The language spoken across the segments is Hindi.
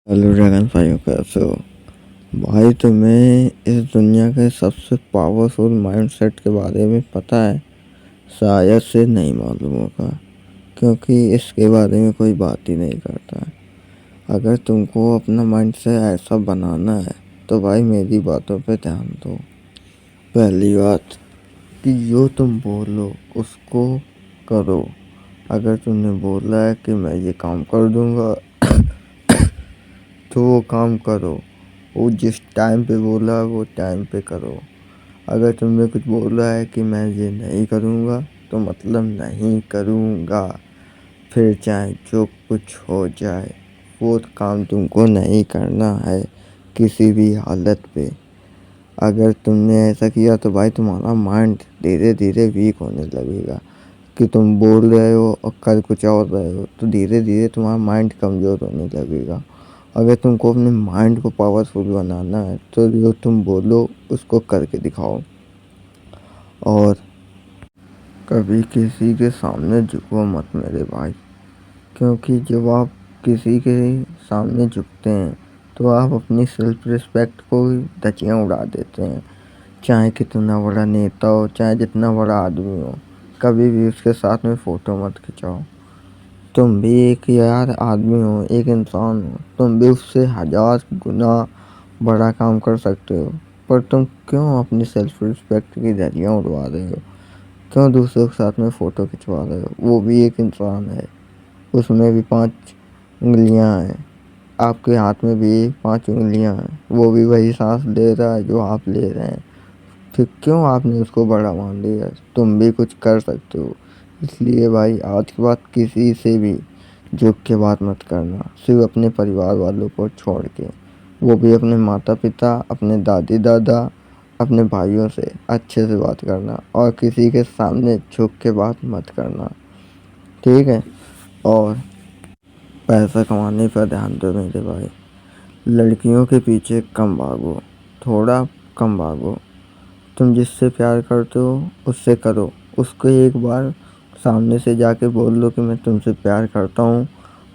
हेलो ड्रैगन भाइयों, कैसे हो भाई? तुम्हें इस दुनिया के सबसे पावरफुल माइंडसेट के बारे में पता है? शायद से नहीं मालूम होगा, क्योंकि इसके बारे में कोई बात ही नहीं करता है। अगर तुमको अपना माइंडसेट ऐसा बनाना है तो भाई मेरी बातों पे ध्यान दो। पहली बात कि जो तुम बोलो उसको करो। अगर तुमने बोला है कि मैं ये काम कर दूंगा तो वो काम करो। वो जिस टाइम पे बोला वो टाइम पे करो। अगर तुमने कुछ बोला है कि मैं ये नहीं करूँगा तो मतलब नहीं करूँगा, फिर चाहे जो कुछ हो जाए। वो काम तुमको नहीं करना है किसी भी हालत पे। अगर तुमने ऐसा किया तो भाई तुम्हारा माइंड धीरे धीरे वीक होने लगेगा। कि तुम बोल रहे हो और कर कुछ और रहे हो तो धीरे धीरे तुम्हारा माइंड कमज़ोर होने लगेगा। अगर तुमको अपने माइंड को पावरफुल बनाना है तो जो तुम बोलो उसको करके दिखाओ। और कभी किसी के सामने झुको मत मेरे भाई, क्योंकि जब आप किसी के सामने झुकते हैं तो आप अपनी सेल्फ रिस्पेक्ट को धज्जियाँ उड़ा देते हैं। चाहे कितना बड़ा नेता हो, चाहे जितना बड़ा आदमी हो, कभी भी उसके साथ में फ़ोटो मत खिंचाओ। तुम भी एक यार आदमी हो, एक इंसान हो। तुम भी उससे हजार गुना बड़ा काम कर सकते हो। पर तुम क्यों अपनी सेल्फ रिस्पेक्ट की धज्जियाँ उड़वा रहे हो? क्यों दूसरों के साथ में फ़ोटो खिंचवा रहे हो? वो भी एक इंसान है, उसमें भी 5 उंगलियां हैं। आपके हाथ में भी 5 उंगलियां हैं। वो भी वही सांस ले रहा है जो आप ले रहे हैं। फिर क्यों आपने उसको बड़ा मान लिया? तुम भी कुछ कर सकते हो। इसलिए भाई आज के बाद किसी से भी झुक के बात मत करना, सिर्फ अपने परिवार वालों को छोड़ के। वो भी अपने माता पिता, अपने दादी दादा, अपने भाइयों से अच्छे से बात करना और किसी के सामने झुक के बात मत करना, ठीक है? और पैसा कमाने पर ध्यान दो मेरे भाई। लड़कियों के पीछे कम भागो, थोड़ा कम भागो। तुम जिससे प्यार करते हो उससे करो। उसको एक बार सामने से जाके बोल दो कि मैं तुमसे प्यार करता हूँ,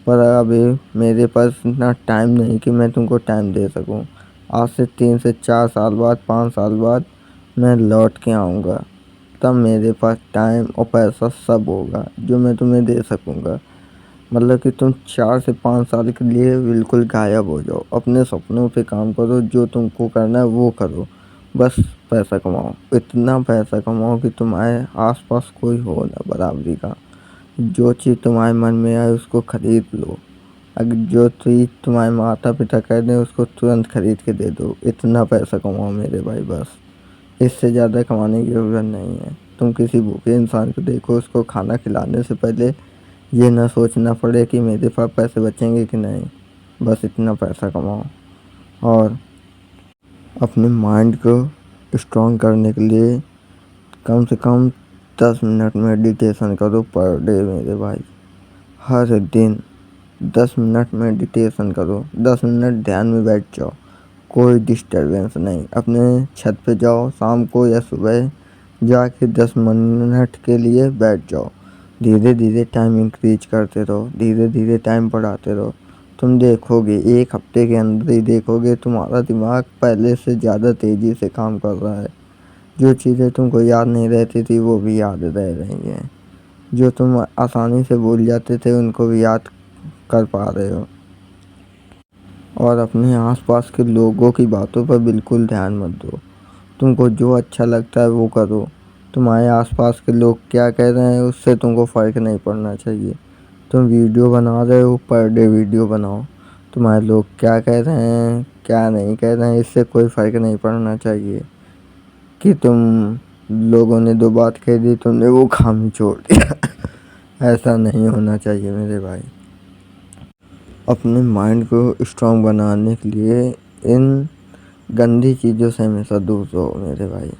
पर अभी मेरे पास इतना टाइम नहीं कि मैं तुमको टाइम दे सकूँ। आज से 3 से 4 साल बाद, 5 साल बाद मैं लौट के आऊँगा। तब मेरे पास टाइम और पैसा सब होगा जो मैं तुम्हें दे सकूँगा। मतलब कि तुम 4 से 5 साल के लिए बिल्कुल गायब हो जाओ। अपने सपनों पे काम करो, जो तुमको करना है वो करो। बस पैसा कमाओ, इतना पैसा कमाओ कि तुम्हारे आसपास कोई हो ना बराबरी का। जो चीज़ तुम्हारे मन में आए उसको खरीद लो। अगर जो चीज़ तुम्हारे माता पिता कह दें उसको तुरंत खरीद के दे दो। इतना पैसा कमाओ मेरे भाई, बस। इससे ज़्यादा कमाने की ज़रूरत नहीं है। तुम किसी भूखे इंसान को देखो, उसको खाना खिलाने से पहले ये ना सोचना पड़े कि मेरे पास पैसे बचेंगे कि नहीं। बस इतना पैसा कमाओ। और अपने माइंड को स्ट्रॉन्ग करने के लिए कम से कम 10 मिनट मेडिटेशन करो पर डे मेरे भाई। हर दिन 10 मिनट मेडिटेशन करो, 10 मिनट ध्यान में बैठ जाओ। कोई डिस्टरबेंस नहीं। अपने छत पे जाओ, शाम को या सुबह जाके 10 मिनट के लिए बैठ जाओ। धीरे धीरे टाइम इंक्रीज करते रहो, धीरे धीरे टाइम बढ़ाते रहो। तुम देखोगे 1 हफ्ते के अंदर ही देखोगे तुम्हारा दिमाग पहले से ज़्यादा तेज़ी से काम कर रहा है। जो चीज़ें तुमको याद नहीं रहती थी वो भी याद रह रही हैं। जो तुम आसानी से भूल जाते थे उनको भी याद कर पा रहे हो। और अपने आसपास के लोगों की बातों पर बिल्कुल ध्यान मत दो। तुमको जो अच्छा लगता है वो करो। तुम्हारे आसपास के लोग क्या कह रहे हैं उससे तुमको फ़र्क नहीं पड़ना चाहिए। तुम वीडियो बना रहे हो, पर डे वीडियो बनाओ। तुम्हारे लोग क्या कह रहे हैं क्या नहीं कह रहे हैं इससे कोई फ़र्क नहीं पड़ना चाहिए। कि तुम लोगों ने 2 बात कह दी, तुमने वो काम ही छोड़ दिया। ऐसा नहीं होना चाहिए मेरे भाई। अपने माइंड को स्ट्रॉन्ग बनाने के लिए इन गंदी चीज़ों से हमेशा दूर रहो मेरे भाई।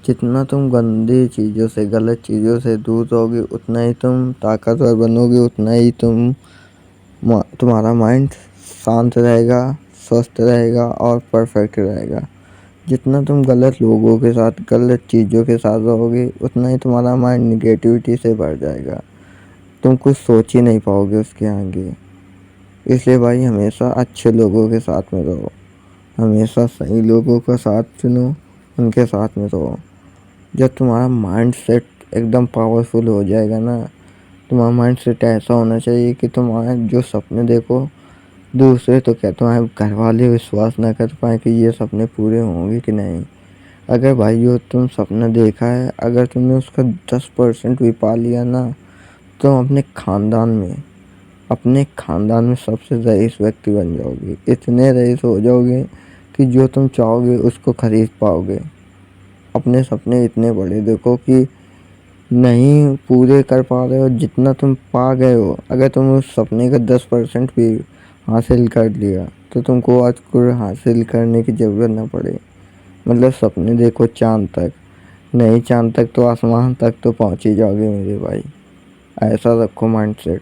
जितना तुम गंदी चीज़ों से, गलत चीज़ों से दूर रहोगे उतना ही तुम ताकतवर बनोगे, उतना ही तुम्हारा माइंड शांत रहेगा, स्वस्थ रहेगा और परफेक्ट रहेगा। जितना तुम गलत लोगों के साथ, गलत चीज़ों के साथ रहोगे उतना ही तुम्हारा माइंड निगेटिविटी से भर जाएगा। तुम कुछ सोच ही नहीं पाओगे उसके आगे। इसलिए भाई हमेशा अच्छे लोगों के साथ में रहो, हमेशा सही लोगों का साथ चुनो, उनके साथ में रहो। जब तुम्हारा माइंड सेट एकदम पावरफुल हो जाएगा ना, तुम्हारा माइंड सेट ऐसा होना चाहिए कि तुम्हारे जो सपने देखो, दूसरे तो क्या तुम्हारे घर वाले विश्वास ना कर पाए कि ये सपने पूरे होंगे कि नहीं। अगर भाई जो तुम सपना देखा है, अगर तुमने उसका 10% भी पा लिया ना, तो अपने खानदान में सबसे रईस व्यक्ति बन जाओगे। इतने रईस हो जाओगे कि जो तुम चाहोगे उसको खरीद पाओगे। अपने सपने इतने बड़े देखो कि नहीं पूरे कर पा रहे हो, जितना तुम पा गए हो, अगर तुम उस सपने का 10% भी हासिल कर लिया तो तुमको आज कुछ हासिल करने की ज़रूरत ना पड़े। मतलब सपने देखो चाँद तक, नहीं चाँद तक तो आसमान तक तो पहुँच ही जाओगे मेरे भाई। ऐसा रखो माइंडसेट,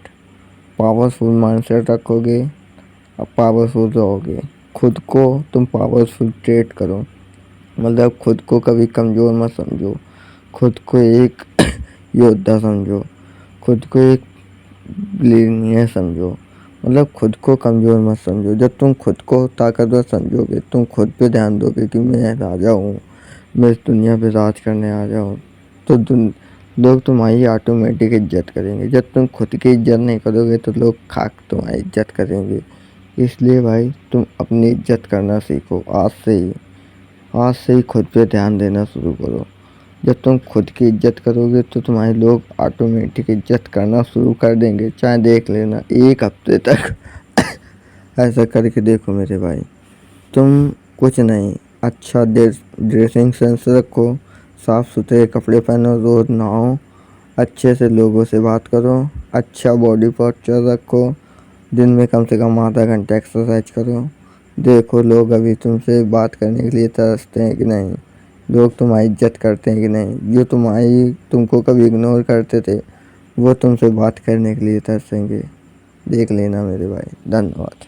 पावरफुल माइंडसेट रखोगे, अब पावरफुल रहोगे। खुद को तुम पावरफुल ट्रीट करो, मतलब खुद को कभी कमज़ोर मत समझो, खुद को एक योद्धा समझो, खुद को एक बिलीनियर समझो। मतलब खुद को कमज़ोर मत समझो। जब तुम खुद को ताकतवर समझोगे, तुम खुद पे ध्यान दोगे कि मैं राजा हूँ, मैं इस दुनिया पे राज करने आ जाऊँ, तो लोग तुम्हारी ऑटोमेटिक इज्जत करेंगे। जब तुम खुद की इज्जत नहीं करोगे तो लोग खाक तुम्हारी इज्जत करेंगे। इसलिए भाई तुम अपनी इज्जत करना सीखो आज से ही खुद पे ध्यान देना शुरू करो। जब तुम खुद की इज्जत करोगे तो तुम्हारे लोग ऑटोमेटिक इज्जत करना शुरू कर देंगे। चाहे देख लेना 1 हफ्ते तक ऐसा करके देखो मेरे भाई। तुम कुछ नहीं, अच्छा ड्रेसिंग सेंस रखो, साफ़ सुथरे कपड़े पहनो, रोज़ नहाओ, अच्छे से लोगों से बात करो, अच्छा बॉडी पोस्चर रखो, दिन में कम से कम आधा घंटा एक्सरसाइज करो। देखो लोग अभी तुमसे बात करने के लिए तरसते हैं कि नहीं, लोग तुम्हारी इज्जत करते हैं कि नहीं। जो तुमको कभी इग्नोर करते थे वो तुमसे बात करने के लिए तरसेंगे। देख लेना मेरे भाई। धन्यवाद।